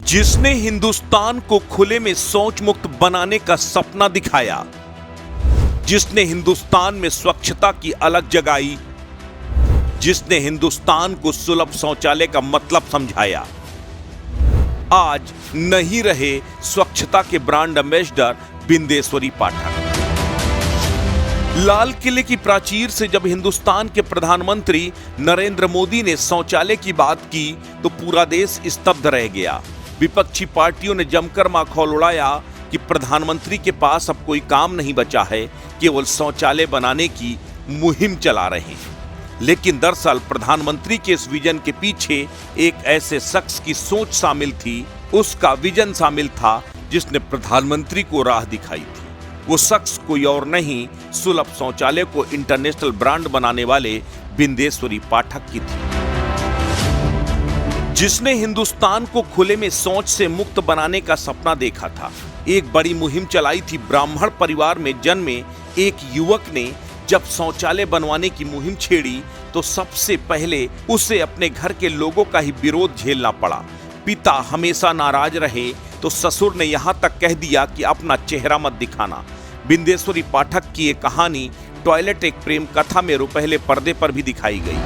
जिसने हिंदुस्तान को खुले में शौच मुक्त बनाने का सपना दिखाया, जिसने हिंदुस्तान में स्वच्छता की अलग जगाई, जिसने हिंदुस्तान को सुलभ शौचालय का मतलब समझाया, आज नहीं रहे स्वच्छता के ब्रांड एम्बेसडर बिंदेश्वरी पाठक। लाल किले की प्राचीर से जब हिंदुस्तान के प्रधानमंत्री नरेंद्र मोदी ने शौचालय की बात की तो पूरा देश स्तब्ध रह गया। विपक्षी पार्टियों ने जमकर माखौल उड़ाया कि प्रधानमंत्री के पास अब कोई काम नहीं बचा है, केवल शौचालय बनाने की मुहिम चला रहे हैं। लेकिन दरअसल प्रधानमंत्री के इस विजन के पीछे एक ऐसे शख्स की सोच शामिल थी, उसका विजन शामिल था जिसने प्रधानमंत्री को राह दिखाई थी। वो शख्स कोई और नहीं, सुलभ शौचालय को इंटरनेशनल ब्रांड बनाने वाले बिंदेश्वरी पाठक की थी, जिसने हिंदुस्तान को खुले में शौच से मुक्त बनाने का सपना देखा था। एक बड़ी मुहिम चलाई थी। ब्राह्मण परिवार में जन्मे एक युवक ने जब शौचालय बनवाने की मुहिम छेड़ी तो सबसे पहले उसे अपने घर के लोगों का ही विरोध झेलना पड़ा। पिता हमेशा नाराज रहे तो ससुर ने यहां तक कह दिया कि अपना चेहरा मत दिखाना। बिंदेश्वरी पाठक की ये कहानी टॉयलेट एक प्रेम कथा में पहले पर्दे पर भी दिखाई गई।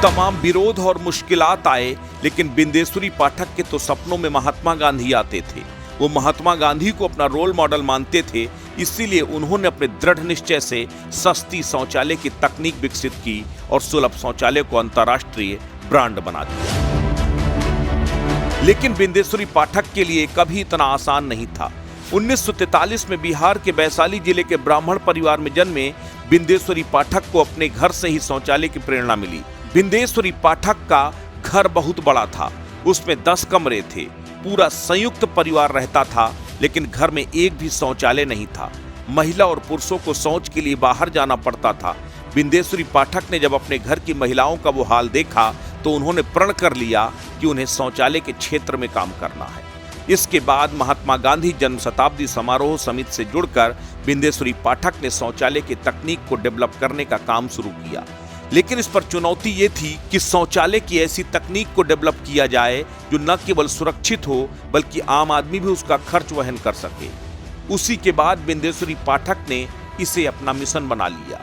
तमाम विरोध और मुश्किलात आए, लेकिन बिंदेश्वरी पाठक के तो सपनों में महात्मा गांधी आते थे। वो महात्मा गांधी को अपना रोल मॉडल मानते थे, इसीलिए उन्होंने अपने दृढ़ निश्चय से सस्ती शौचालय की तकनीक विकसित की और सुलभ शौचालय को अंतर्राष्ट्रीय ब्रांड बना दिया। लेकिन बिंदेश्वरी पाठक के लिए कभी इतना आसान नहीं था। 1943 में बिहार के वैशाली जिले के ब्राह्मण परिवार में जन्मे बिंदेश्वरी पाठक को अपने घर से ही शौचालय की प्रेरणा मिली। बिंदेश्वरी पाठक का घर बहुत बड़ा था, उसमें 10 कमरे थे, पूरा संयुक्त परिवार रहता था, लेकिन घर में एक भी शौचालय नहीं था। महिला और पुरुषों को शौच के लिए बाहर जाना पड़ता था। बिंदेश्वरी पाठक ने जब अपने घर की महिलाओं का वो हाल देखा तो उन्होंने प्रण कर लिया कि उन्हें शौचालय के क्षेत्र में काम करना है। इसके बाद महात्मा गांधी जन्म शताब्दी समारोह समिति से जुड़कर बिंदेश्वरी पाठक ने शौचालय की तकनीक को डेवलप करने का काम शुरू किया। लेकिन इस पर चुनौती ये थी कि शौचालय की ऐसी तकनीक को डेवलप किया जाए जो न केवल सुरक्षित हो बल्कि आम आदमी भी उसका खर्च वहन कर सके। उसी के बाद बिंदेश्वरी पाठक ने इसे अपना मिशन बना लिया।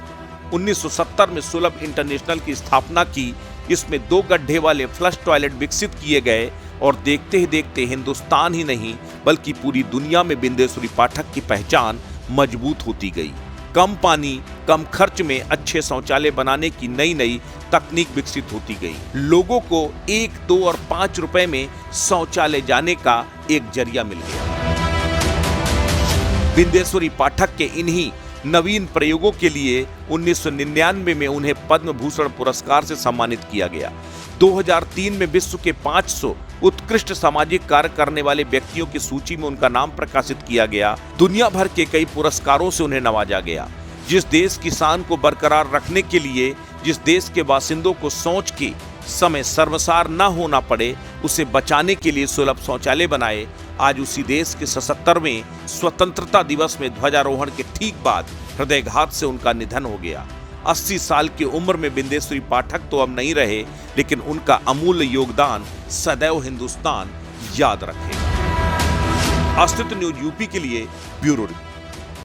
1970 में सुलभ इंटरनेशनल की स्थापना की। इसमें 2 गड्ढे वाले फ्लश टॉयलेट विकसित किए गए और देखते ही देखते हिंदुस्तान ही नहीं बल्कि पूरी दुनिया में बिंदेश्वरी पाठक की पहचान मजबूत होती गई। कम पानी कम खर्च में अच्छे शौचालय बनाने की नई नई तकनीक विकसित होती गई। लोगों को 1, 2 और 5 रुपए में शौचालय जाने का एक जरिया मिल गया। बिंदेश्वरी पाठक के इन्हीं नवीन प्रयोगों के लिए 1999 में उन्हें पद्म भूषण पुरस्कार से सम्मानित किया गया। 2003 में विश्व के 500 उत्कृष्ट सामाजिक कार्य करने वाले व्यक्तियों की सूची में उनका नाम प्रकाशित किया गया। दुनिया भर के कई पुरस्कारों से उन्हें नवाजा गया। जिस देश की शान को बरकरार रखने के लिए, जिस देश के बासिंदों को शौच के समय शर्मसार न होना पड़े, उसे बचाने के लिए सुलभ शौचालय बनाए, आज उसी देश के 77वें स्वतंत्रता दिवस में ध्वजारोहण के ठीक बाद हृदयघात से उनका निधन हो गया। 80 साल की उम्र में बिंदेश्वरी पाठक तो अब नहीं रहे, लेकिन उनका अमूल्य योगदान सदैव हिंदुस्तान याद रखेगा। अस्तित्व न्यूज यूपी के लिए ब्यूरो रिपोर्ट।